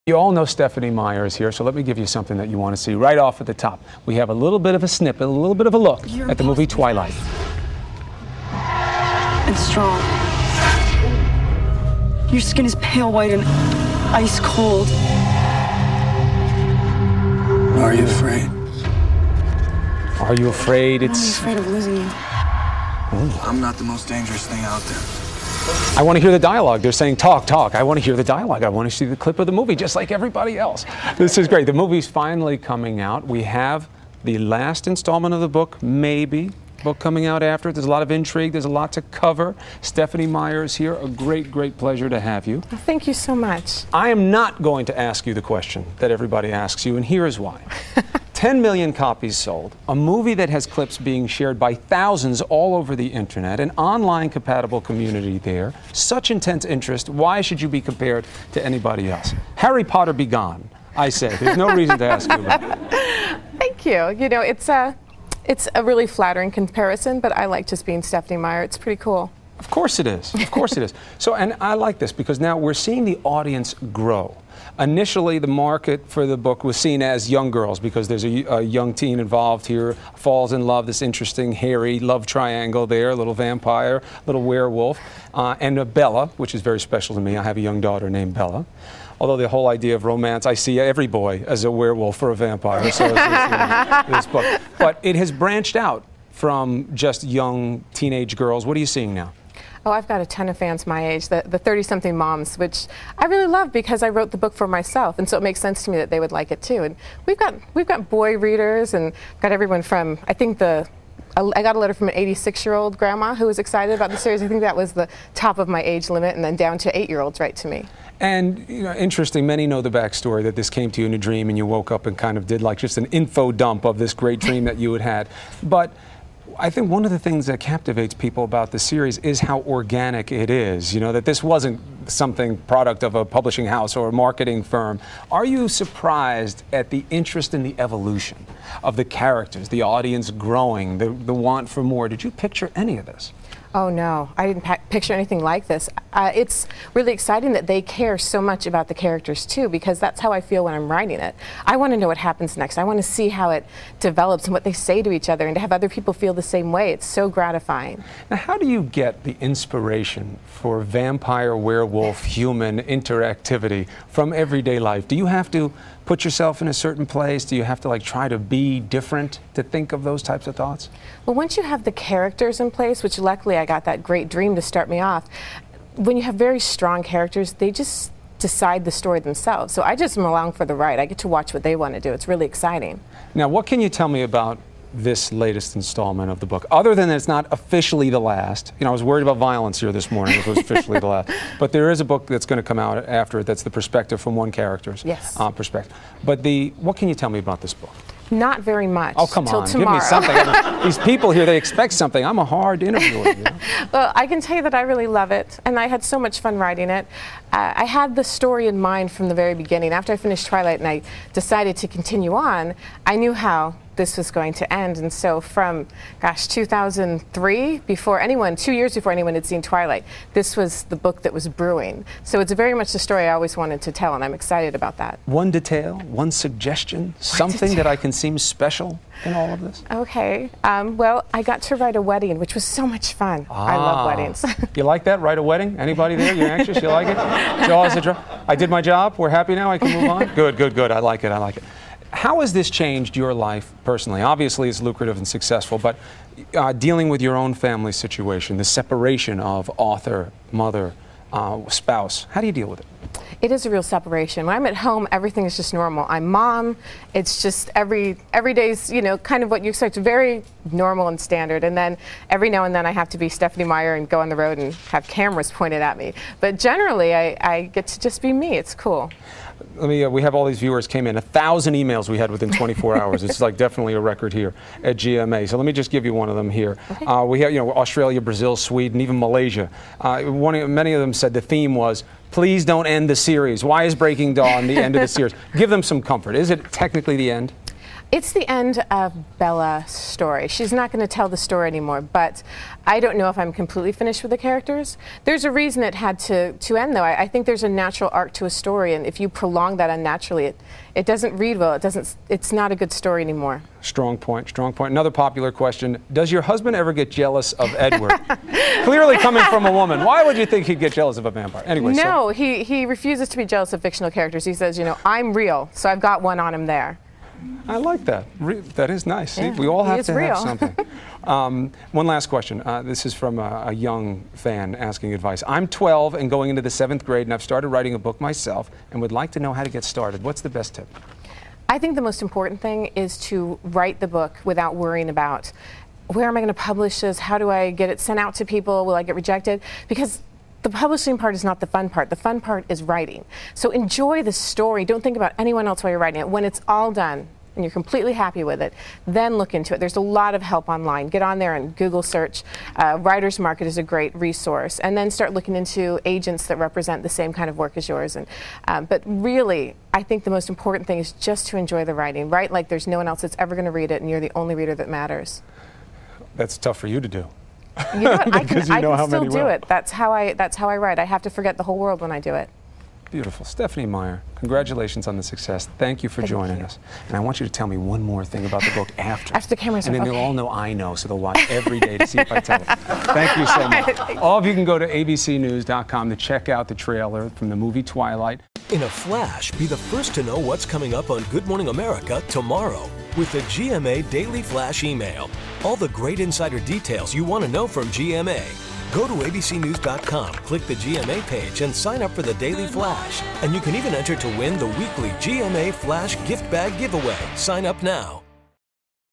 You all know Stephenie Meyer is here, so let me give you something that you want to see right off at the top. We have a little bit of a snippet, a little bit of a look at the movie Twilight. And strong. Your skin is pale white and ice cold. Are you afraid? Are you afraid? I'm afraid of losing you. Oh. I'm not the most dangerous thing out there. I want to hear the dialogue. They're saying, talk, talk. I want to hear the dialogue. I want to see the clip of the movie, just like everybody else. This is great. The movie's finally coming out. We have the last installment of the book, maybe. Book coming out after. There's a lot of intrigue. There's a lot to cover. Stephenie Meyer is here. A great, great pleasure to have you. Well, thank you so much. I am not going to ask you the question that everybody asks you, and here is why. 10 million copies sold, a movie that has clips being shared by thousands all over the internet, an online compatible community there, such intense interest, why should you be compared to anybody else? Harry Potter be gone, I say. There's no reason to ask you about it. Thank you. You know, it's a really flattering comparison, but I like just being Stephenie Meyer. It's pretty cool. Of course it is. Of course it is. So, and I like this because now we're seeing the audience grow. Initially, the market for the book was seen as young girls because there's a young teen involved here, falls in love, this interesting, hairy love triangle there, a little vampire, little werewolf, and a Bella, which is very special to me. I have a young daughter named Bella. Although the whole idea of romance, I see every boy as a werewolf or a vampire, so this book. But it has branched out from just young teenage girls. What are you seeing now? Oh, I've got a ton of fans my age, the 30-something moms, which I really love because I wrote the book for myself, and so it makes sense to me that they would like it too. And we've got boy readers, and got everyone from, I think I got a letter from an 86-year-old grandma who was excited about the series. I think that was the top of my age limit, and then down to 8-year-olds write to me. And, you know, interesting, many know the backstory that this came to you in a dream and you woke up and kind of did like just an info dump of this great dream that you had had. But I think one of the things that captivates people about the series is how organic it is. You know, that this wasn't something product of a publishing house or a marketing firm. Are you surprised at the interest in the evolution of the characters, the audience growing, the want for more? Did you picture any of this? Oh no, I didn't picture anything like this. It's really exciting that they care so much about the characters too, because that's how I feel when I'm writing it. I want to know what happens next. I want to see how it develops and what they say to each other, and to have other people feel the same way. It's so gratifying. Now, how do you get the inspiration for vampire, werewolf, human interactivity from everyday life? Do you have to put yourself in a certain place? Do you have to like try to be different to think of those types of thoughts? Well, once you have the characters in place, which luckily I got that great dream to start me off, when you have very strong characters, they just decide the story themselves. So I just am along for the ride. I get to watch what they want to do. It's really exciting. Now, what can you tell me about this latest installment of the book, other than that it's not officially the last? You know, I was worried about violence here this morning if it was officially the last. But there is a book that's going to come out after it that's the perspective from one character's perspective. But what can you tell me about this book? Not very much. Oh, come on, tomorrow. Give me something. I mean, these people here, they expect something. I'm a hard interviewer. You know? Well, I can tell you that I really love it, and I had so much fun writing it. I had the story in mind from the very beginning. After I finished Twilight and I decided to continue on, I knew how this was going to end. And so from, gosh, 2003, 2 years before anyone had seen Twilight, this was the book that was brewing. So it's very much the story I always wanted to tell, and I'm excited about that. One detail, one suggestion, something that I can seem special in all of this? Okay. Well, I got to write a wedding, which was so much fun. I love weddings. You like that? Write a wedding? Anybody there? You're anxious? You like it? I did my job. We're happy now. I can move on? Good, good, good. I like it. I like it. How has this changed your life personally? Obviously, it's lucrative and successful, but dealing with your own family situation, the separation of author, mother, spouse, how do you deal with it? It is a real separation. When I'm at home, everything is just normal. I'm mom. It's just every day's, you know, kind of what you expect, very normal and standard. And then every now and then I have to be Stephenie Meyer and go on the road and have cameras pointed at me. But generally, I get to just be me. It's cool. We have all these viewers came in, 1,000 emails we had within 24 hours. It's like definitely a record here at GMA. So let me just give you one of them here. Okay. We have, you know, Australia, Brazil, Sweden, even Malaysia. Many of them said the theme was, please don't end the series. Why is Breaking Dawn the end of the series? Give them some comfort. Is it technically the end? It's the end of Bella's story. She's not going to tell the story anymore, but I don't know if I'm completely finished with the characters. There's a reason it had to end, though. I think there's a natural arc to a story, and if you prolong that unnaturally, it doesn't read well. It's not a good story anymore. Strong point, strong point. Another popular question, does your husband ever get jealous of Edward? Clearly coming from a woman. Why would you think he'd get jealous of a vampire? Anyway, no, he refuses to be jealous of fictional characters. He says, you know, I'm real, so I've got one on him there. I like that. That is nice. Yeah, See, we all have to real. have something. One last question. This is from a young fan asking advice. I'm 12 and going into the 7th grade, and I've started writing a book myself and would like to know how to get started. What's the best tip? I think the most important thing is to write the book without worrying about where am I going to publish this? How do I get it sent out to people? Will I get rejected? Because the publishing part is not the fun part. The fun part is writing. So enjoy the story. Don't think about anyone else while you're writing it. When it's all done and you're completely happy with it, then look into it. There's a lot of help online. Get on there and Google search. Writer's Market is a great resource. And then start looking into agents that represent the same kind of work as yours. But really, I think the most important thing is just to enjoy the writing. Write like there's no one else that's ever going to read it, and you're the only reader that matters. That's tough for you to do. You know what? I can how still many do will. it. That's how I write. I have to forget the whole world when I do it. Beautiful. Stephenie Meyer, congratulations on the success. Thank you for joining us. And I want you to tell me one more thing about the book after. After the camera's And then off. they'll all know I know, so they'll watch every day to see if I tell them. Thank you so much. All of you can go to abcnews.com to check out the trailer from the movie Twilight. In a flash, be the first to know what's coming up on Good Morning America tomorrow with the GMA Daily Flash email. All the great insider details you want to know from GMA. Go to abcnews.com, click the GMA page, and sign up for the Daily Flash. And you can even enter to win the weekly GMA Flash gift bag giveaway. Sign up now.